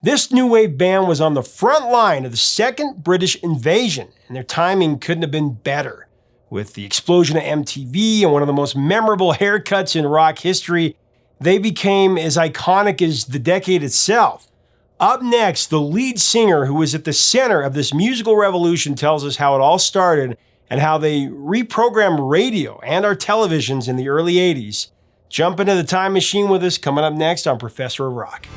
This new wave band was on the front line of the second British invasion, and their timing couldn't have been better. With the explosion of MTV and one of the most memorable haircuts in rock history, they became as iconic as the decade itself. Up next, the lead singer who was at the center of this musical revolution tells us how it all started and how they reprogrammed radio and our televisions in the early 80s. Jump into the time machine with us coming up next on Professor of Rock.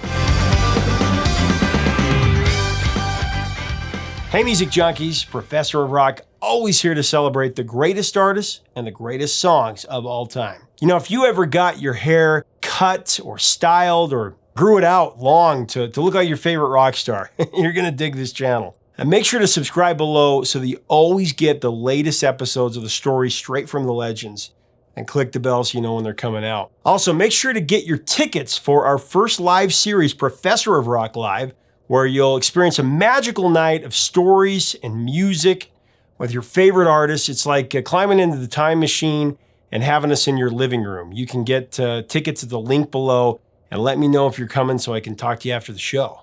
Hey music junkies, Professor of Rock, always here to celebrate the greatest artists and the greatest songs of all time. You know, if you ever got your hair cut or styled or grew it out long to look like your favorite rock star, you're gonna dig this channel. And make sure to subscribe below so that you always get the latest episodes of the story straight from the legends. And click the bell so you know when they're coming out. Also, make sure to get your tickets for our first live series, Professor of Rock Live, where you'll experience a magical night of stories and music with your favorite artists. It's like climbing into the time machine and having us in your living room. You can get tickets at the link below and let me know if you're coming so I can talk to you after the show.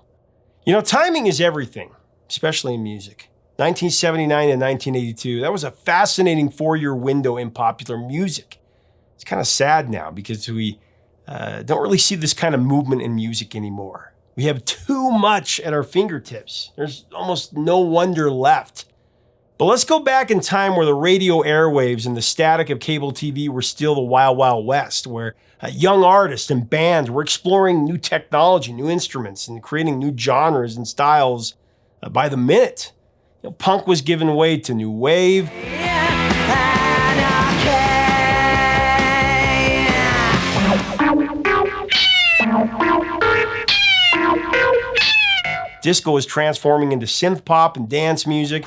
You know, timing is everything, especially in music. 1979 and 1982, that was a fascinating 4-year window in popular music. It's kind of sad now because we don't really see this kind of movement in music anymore. We have too much at our fingertips. There's almost no wonder left. But let's go back in time where the radio airwaves and the static of cable TV were still the wild, wild west, where young artists and bands were exploring new technology, new instruments, and creating new genres and styles by the minute. You know, punk was giving way to new wave. Disco was transforming into synth pop and dance music.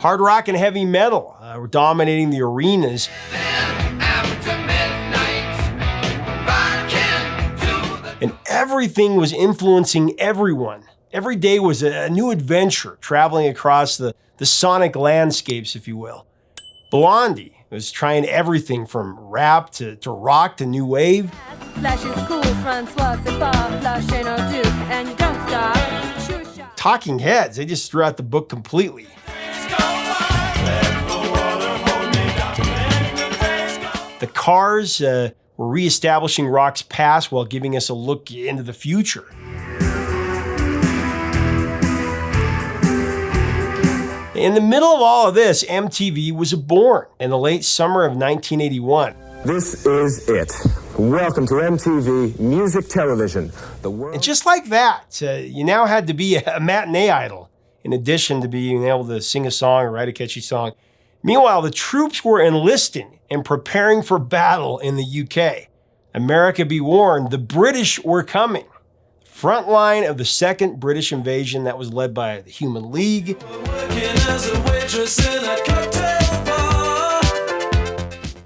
Hard rock and heavy metal were dominating the arenas. And everything was influencing everyone. Every day was a new adventure, traveling across the sonic landscapes, if you will. Blondie was trying everything from rap to rock to new wave. Talking Heads, they just threw out the book completely. The Cars were reestablishing rock's past while giving us a look into the future. In the middle of all of this, MTV was born in the late summer of 1981. This is it. Welcome to MTV Music Television. And just like that, you now had to be a matinee idol, in addition to being able to sing a song or write a catchy song. Meanwhile, the troops were enlisting and preparing for battle in the UK. America be warned, the British were coming. Front line of the second British invasion that was led by the Human League.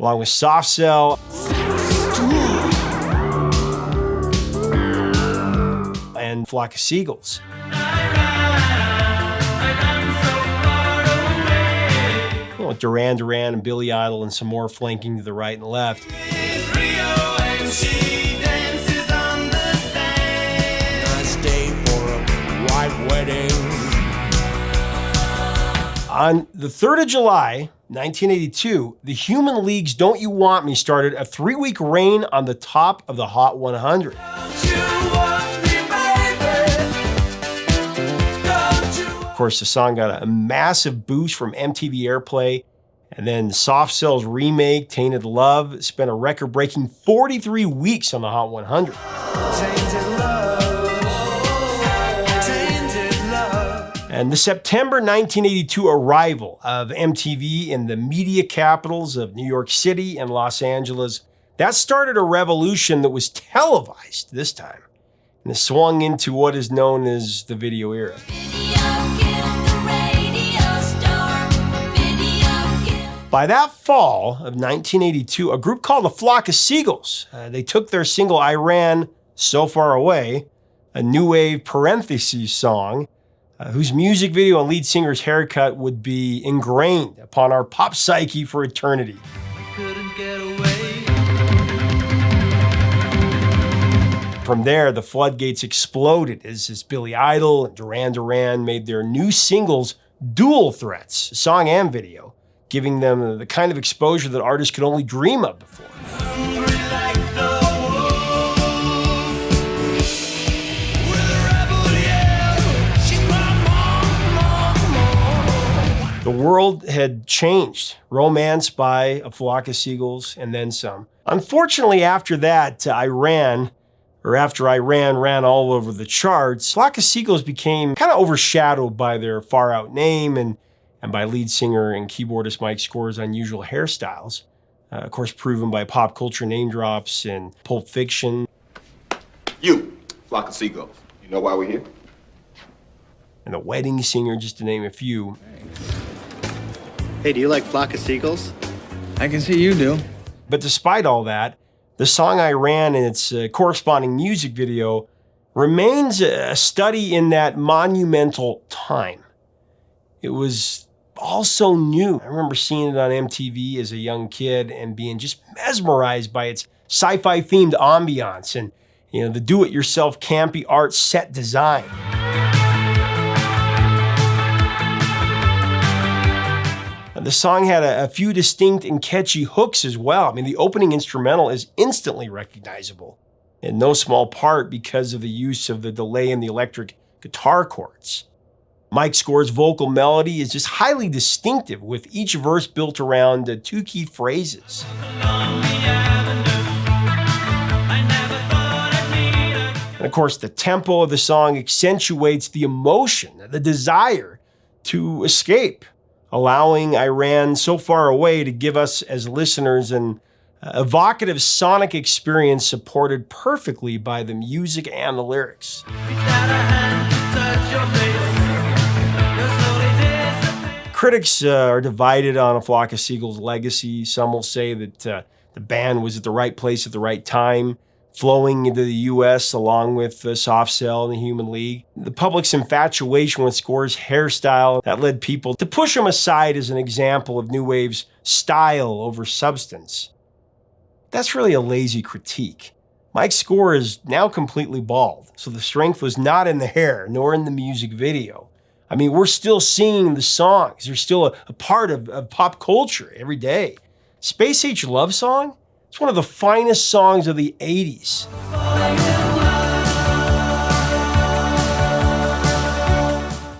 Along with Soft Cell and Flock of Seagulls. You know, Duran Duran and Billy Idol and some more flanking to the right and left. Wedding. On the 3rd of July, 1982, the Human League's Don't You Want Me started a 3-week reign on the top of the Hot 100. Of course, the song got a massive boost from MTV airplay, and then Soft Cell's remake, Tainted Love, spent a record-breaking 43 weeks on the Hot 100. And the September 1982 arrival of MTV in the media capitals of New York City and Los Angeles, that started a revolution that was televised this time. And it swung into what is known as the video era. By that fall of 1982, a group called the Flock of Seagulls, they took their single I Ran So Far Away, a new wave parentheses song, whose music video and lead singer's haircut would be ingrained upon our pop psyche for eternity. Couldn't get away. From there, the floodgates exploded as Billy Idol and Duran Duran made their new singles dual threats, song and video, giving them the kind of exposure that artists could only dream of before. The world had changed, romanced by A Flock of Seagulls and then some. Unfortunately, after that, after Iran ran all over the charts, Flock of Seagulls became kind of overshadowed by their far-out name and by lead singer and keyboardist Mike Score's unusual hairstyles. Of course, proven by pop culture name drops and Pulp Fiction. You, Flock of Seagulls. You know why we're here? And The Wedding Singer, just to name a few. Hey, do you like Flock of Seagulls? I can see you do. But despite all that, the song Iran and its corresponding music video remains a study in that monumental time. It was all so new. I remember seeing it on MTV as a young kid and being just mesmerized by its sci-fi themed ambiance and, the do-it-yourself campy art set design. The song had a few distinct and catchy hooks as well. I mean, the opening instrumental is instantly recognizable, in no small part because of the use of the delay in the electric guitar chords. Mike Score's vocal melody is just highly distinctive, with each verse built around two key phrases. And of course, the tempo of the song accentuates the emotion, the desire to escape, allowing Iran so far away to give us as listeners an evocative sonic experience supported perfectly by the music and the lyrics. Critics are divided on A Flock of Seagulls' legacy. Some will say that the band was at the right place at the right time, flowing into the U.S. along with Soft Cell and the Human League. The public's infatuation with Score's hairstyle, that led people to push him aside as an example of New Wave's style over substance. That's really a lazy critique. Mike Score is now completely bald, so the strength was not in the hair, nor in the music video. I mean, we're still singing the songs. They're still a part of pop culture every day. Space Age Love Song? It's one of the finest songs of the 80s.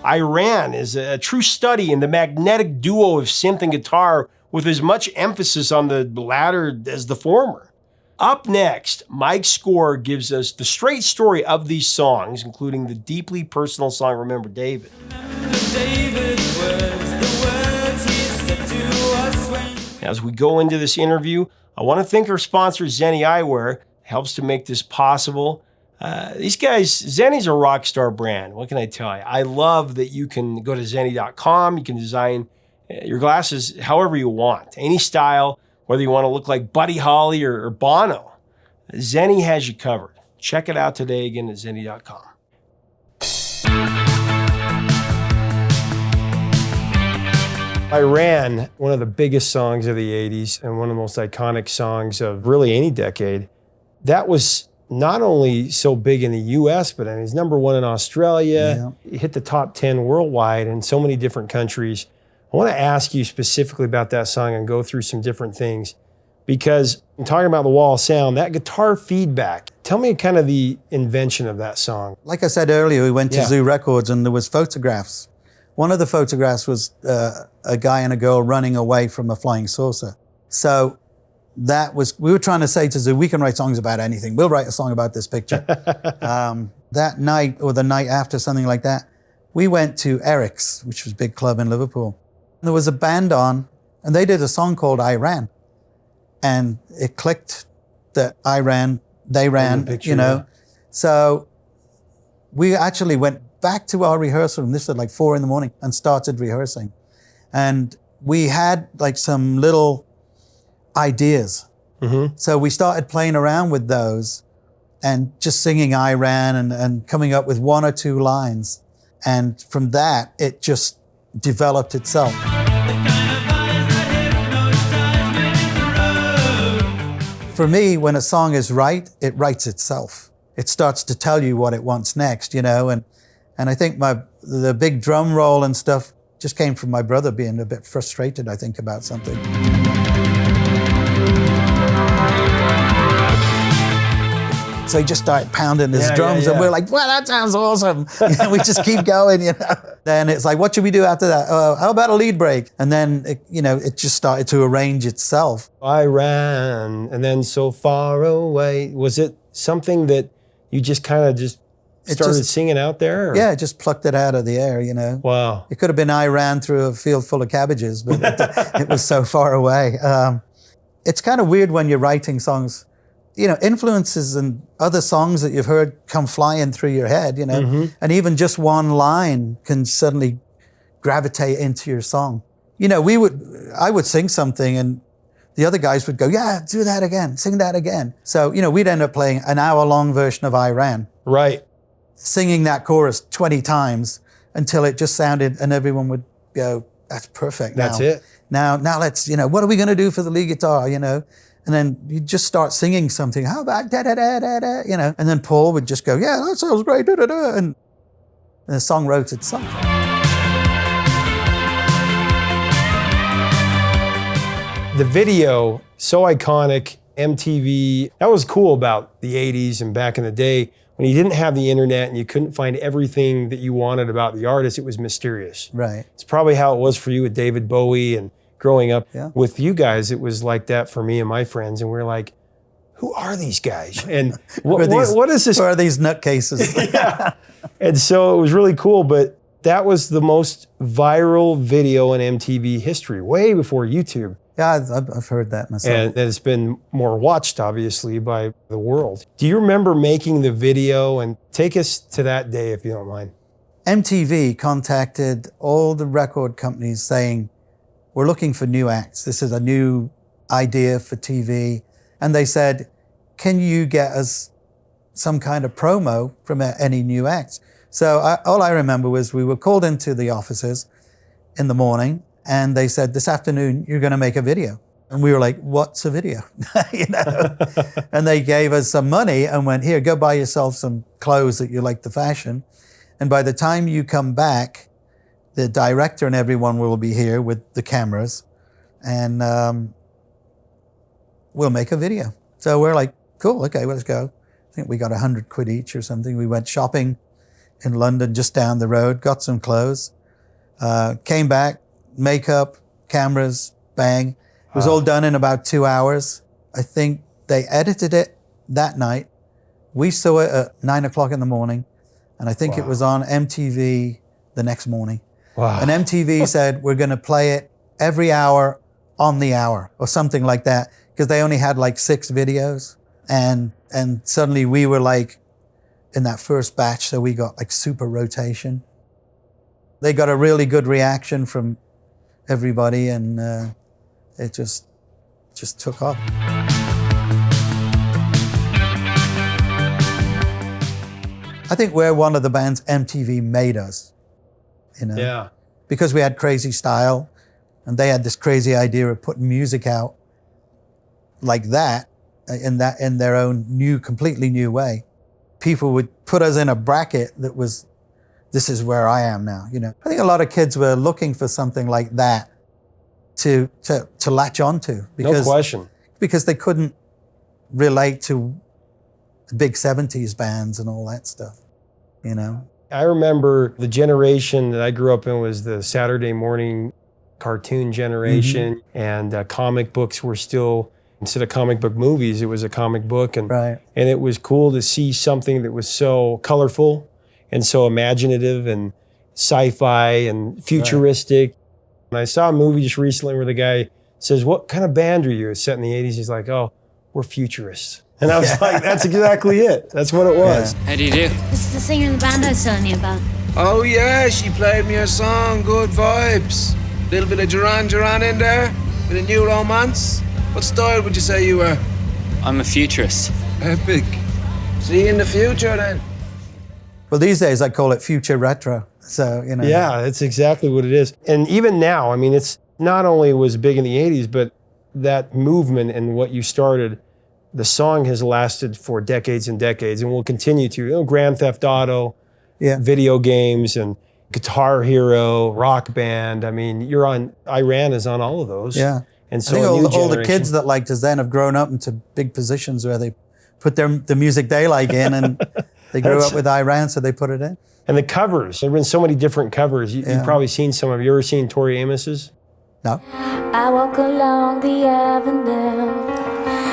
Iran is a true study in the magnetic duo of synth and guitar with as much emphasis on the latter as the former. Up next, Mike Score gives us the straight story of these songs, including the deeply personal song Remember David. As we go into this interview, I want to thank our sponsor, Zenni Eyewear. It helps to make this possible. These guys, Zenni's a rock star brand. What can I tell you? I love that you can go to Zenni.com. You can design your glasses however you want, any style, whether you want to look like Buddy Holly or Bono. Zenni has you covered. Check it out today again at Zenni.com. Iran, one of the biggest songs of the 80s and one of the most iconic songs of really any decade. That was not only so big in the US, but I mean, it's number one in Australia. Yeah. It hit the top 10 worldwide in so many different countries. I want to ask you specifically about that song and go through some different things, because I'm talking about the wall of sound, that guitar feedback. Tell me kind of the invention of that song. Like I said earlier, we went to Zoo Records and there was photographs. One of the photographs was a guy and a girl running away from a flying saucer. So we were trying to say to Zoo, we can write songs about anything. We'll write a song about this picture. That night or the night after, something like that, we went to Eric's, which was a big club in Liverpool. There was a band on, and they did a song called I Ran. And it clicked that I ran, they ran, you know. So we actually went back to our rehearsal room, this was like 4 a.m, and started rehearsing. And we had like some little ideas. Mm-hmm. So we started playing around with those and just singing I Ran and coming up with 1 or 2 lines. And from that, it just developed itself. For me, when a song is right, it writes itself. It starts to tell you what it wants next, you know, and I think the big drum roll and stuff just came from my brother being a bit frustrated, I think, about something. So he just started pounding his drums, and we're like, well, that sounds awesome. We just keep going, you know. Then it's like, what should we do after that? How about a lead break? And then, it just started to arrange itself. I ran, and then so far away. Was it something that you just kind of started singing out there? Or? Yeah, just plucked it out of the air, you know. Wow. It could have been I ran through a field full of cabbages, but it was so far away. It's kind of weird when you're writing songs. You know, influences and other songs that you've heard come flying through your head, you know, and even just one line can suddenly gravitate into your song. You know, I would sing something and the other guys would go, yeah, do that again, sing that again. So, you know, we'd end up playing an hour-long version of I Ran. Right. Singing that chorus 20 times until it just sounded, and everyone would go, that's perfect. That's it. Now let's, you know, what are we going to do for the lead guitar, you know? And then you just start singing something. How about da da da da da? You know, and then Paul would just go, "Yeah, that sounds great." Da da da, and the song wrote itself. The video, so iconic. MTV. That was cool about the '80s and back in the day when you didn't have the internet and you couldn't find everything that you wanted about the artist. It was mysterious. Right. It's probably how it was for you with David Bowie and. Growing up with you guys, it was like that for me and my friends, and we're like, who are these guys? And what is this? Who are these nutcases? Yeah. And so it was really cool, but that was the most viral video in MTV history, way before YouTube. Yeah, I've heard that myself. And it's been more watched, obviously, by the world. Do you remember making the video? And take us to that day, if you don't mind. MTV contacted all the record companies saying, we're looking for new acts. This is a new idea for TV. And they said, can you get us some kind of promo from any new acts? So all I remember was we were called into the offices in the morning and they said, this afternoon, you're going to make a video. And we were like, what's a video? You know? And they gave us some money and went, here, go buy yourself some clothes that you like the fashion. And by the time you come back, the director and everyone will be here with the cameras and we'll make a video. So we're like, cool, okay, let's go. I think we got £100 each or something. We went shopping in London just down the road, got some clothes, came back, makeup, cameras, bang. It was all done in about 2 hours. I think they edited it that night. We saw it at 9 o'clock in the morning. And I think it was on MTV the next morning. Wow. And MTV said, we're going to play it every hour on the hour or something like that, because they only had like 6 videos. And suddenly we were like in that first batch, so we got like super rotation. They got a really good reaction from everybody and it just took off. I think we're one of the bands MTV made us. You know? Yeah. Because we had crazy style and they had this crazy idea of putting music out like that in their own completely new way. People would put us in a bracket that was, this is where I am now, you know. I think a lot of kids were looking for something like that to latch onto. No question. Because they couldn't relate to big 70s bands and all that stuff, you know. I remember the generation that I grew up in was the Saturday morning cartoon generation, and comic books were still, instead of comic book movies, it was a comic book. And, and it was cool to see something that was so colorful and so imaginative and sci-fi and futuristic. And I saw a movie just recently where the guy says, what kind of band are you? It's set in the 80s. He's like, oh, we're futurists. And I was like, that's exactly it. That's what it was. How do you do? This is the singer in the band I was telling you about. Oh yeah, she played me a song, good vibes. Little bit of Duran Duran in there, bit of new romance. What style would you say you were? I'm a futurist. Epic. See you in the future then. Well, these days I call it future retro. So, you know. Yeah, that's exactly what it is. And even now, I mean, it's not only was big in the 80s, but that movement and what you started, the song has lasted for decades and decades and will continue to. You know, Grand Theft Auto, video games, and Guitar Hero, Rock Band. I mean, Iran is on all of those. Yeah. And so I think all the kids that liked us then have grown up into big positions where they put the music they like in, and they grew up with Iran, so they put it in. And the covers, there have been so many different covers. You've probably seen some of. You ever seen Tori Amos's? No. I walk along the avenue.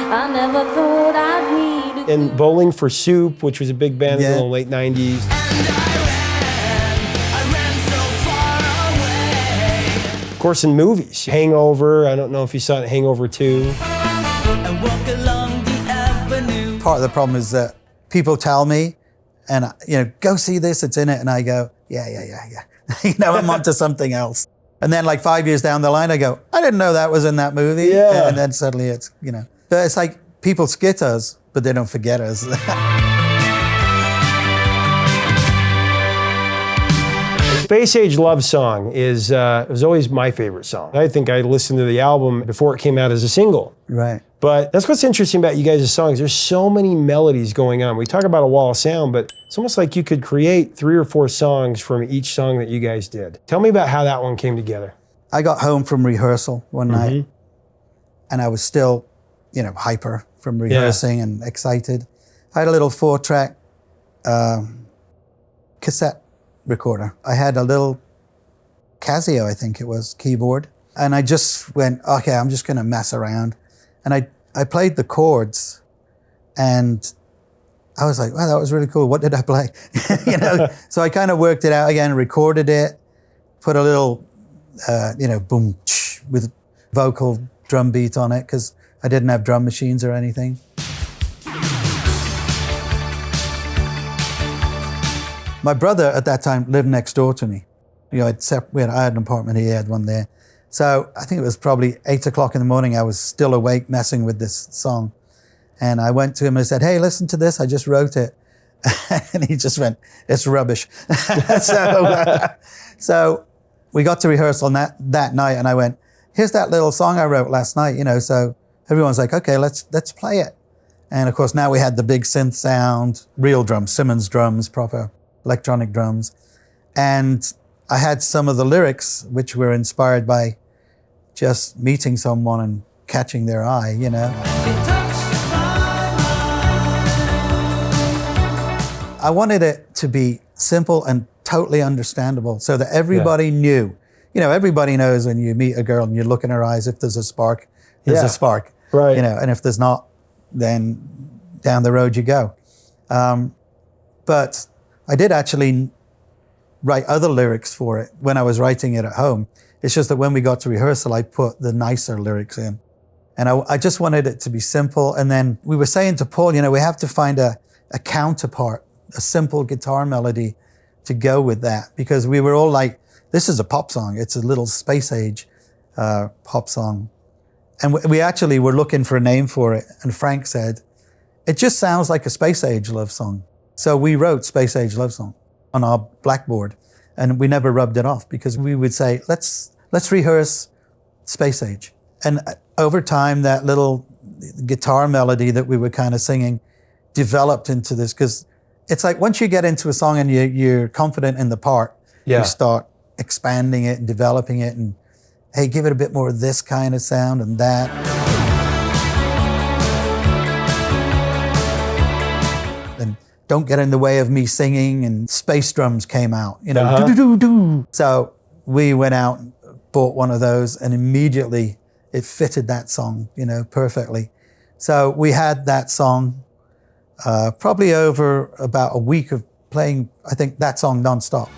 I never thought I'd need. And Bowling for Soup, which was a big band in the late 90s. Of course, in movies, Hangover. I don't know if you saw it, Hangover 2. Part of the problem is that people tell me, and go see this, it's in it, and I go, yeah. I'm onto something else. And then like 5 years down the line, I go, I didn't know that was in that movie. Yeah. And then suddenly it's, But it's like people skit us, but they don't forget us. Space Age Love Song was always my favorite song. I think I listened to the album before it came out as a single. Right. But that's what's interesting about you guys' songs. There's so many melodies going on. We talk about a wall of sound, but it's almost like you could create 3 or 4 songs from each song that you guys did. Tell me about how that one came together. I got home from rehearsal one night, and I was still, hyper from rehearsing and excited. I had a little 4-track cassette recorder. I had a little Casio, I think it was, keyboard. And I just went, okay, I'm just going to mess around. And I played the chords, and I was like, wow, that was really cool. What did I play? So I kind of worked it out again, recorded it, put a little, boom, with vocal drum beat on it, because I didn't have drum machines or anything. My brother at that time lived next door to me. I had an apartment, he had one there. So I think it was probably 8 o'clock in the morning. I was still awake messing with this song. And I went to him and I said, hey, listen to this. I just wrote it. And he just went, it's rubbish. So we got to rehearsal that night, and I went, here's that little song I wrote last night, So everyone's like, okay, let's play it. And of course, now we had the big synth sound, real drums, Simmons drums, proper electronic drums. And I had some of the lyrics, which were inspired by just meeting someone and catching their eye, I wanted it to be simple and totally understandable so that everybody knew. Everybody knows when you meet a girl and you look in her eyes, if there's a spark, there's a spark. Right. And if there's not, then down the road you go. But I did actually write other lyrics for it when I was writing it at home. It's just that when we got to rehearsal, I put the nicer lyrics in. And I just wanted it to be simple. And then we were saying to Paul, we have to find a counterpart, a simple guitar melody to go with that. Because we were all like, this is a pop song. It's a little space age pop song. And we actually were looking for a name for it. And Frank said, it just sounds like a space age love song. So we wrote Space Age Love Song on our blackboard, and we never rubbed it off because we would say, let's rehearse Space Age. And over time, that little guitar melody that we were kind of singing developed into this, because it's like once you get into a song and you're confident in the part, you start expanding it and developing it, and hey, give it a bit more of this kind of sound and that. And don't get in the way of me singing, and space drums came out, do-do-do-do. So we went out and bought one of those, and immediately it fitted that song, perfectly. So we had that song probably over about a week of playing, I think, that song nonstop.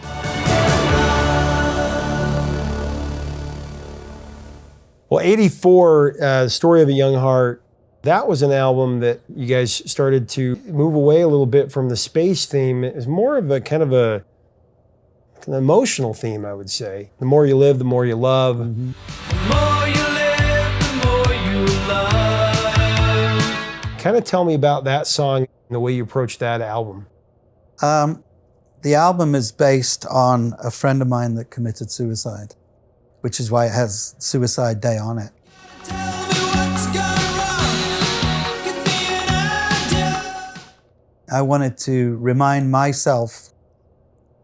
Well, 84, Story of a Young Heart, that was an album that you guys started to move away a little bit from the space theme. It was more of a kind of an emotional theme, I would say. The more you live, the more you love. Mm-hmm. The more you live, the more you love. Kind of tell me about that song and the way you approached that album. The album is based on a friend of mine that committed suicide, which is why it has Suicide Day on it. I wanted to remind myself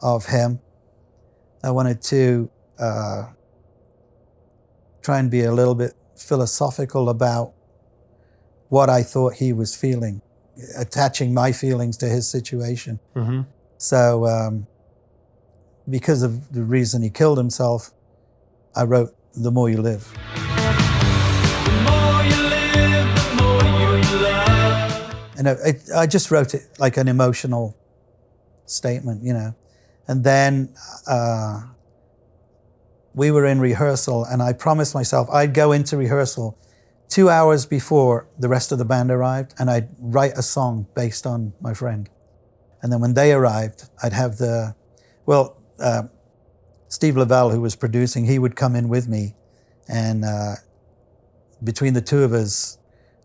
of him. I wanted to try and be a little bit philosophical about what I thought he was feeling, attaching my feelings to his situation. Mm-hmm. So because of the reason he killed himself, I wrote The More You Live. The more you live, the more you love. And I just wrote it like an emotional statement, you know. And then we were in rehearsal, and I promised myself I'd go into rehearsal 2 hours before the rest of the band arrived, and I'd write a song based on my friend. And then when they arrived, I'd have Steve Lavelle, who was producing, he would come in with me, and between the two of us,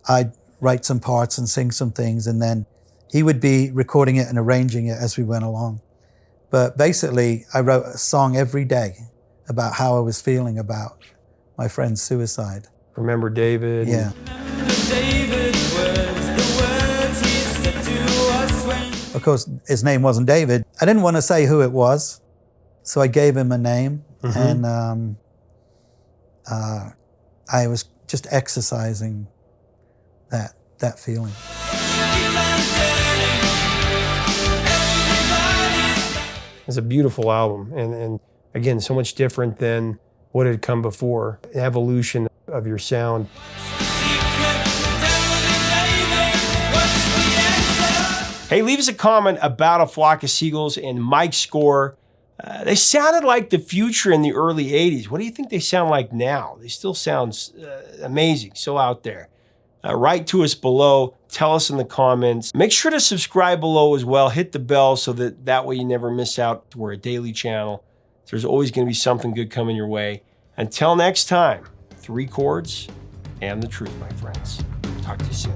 I'd write some parts and sing some things, and then he would be recording it and arranging it as we went along. But basically, I wrote a song every day about how I was feeling about my friend's suicide. Remember David? Yeah. David's words, the words he said to us when... Of course, his name wasn't David. I didn't want to say who it was, so I gave him a name, and I was just exercising that feeling. It's a beautiful album, and again, so much different than what had come before. The evolution of your sound. Hey, leave us a comment about A Flock of Seagulls and Mike's score. They sounded like the future in the early 80s. What do you think they sound like now? They still sound amazing, still out there. Write to us below. Tell us in the comments. Make sure to subscribe below as well. Hit the bell so that way you never miss out. We're a daily channel. There's always going to be something good coming your way. Until next time, 3 chords and the truth, my friends. Talk to you soon.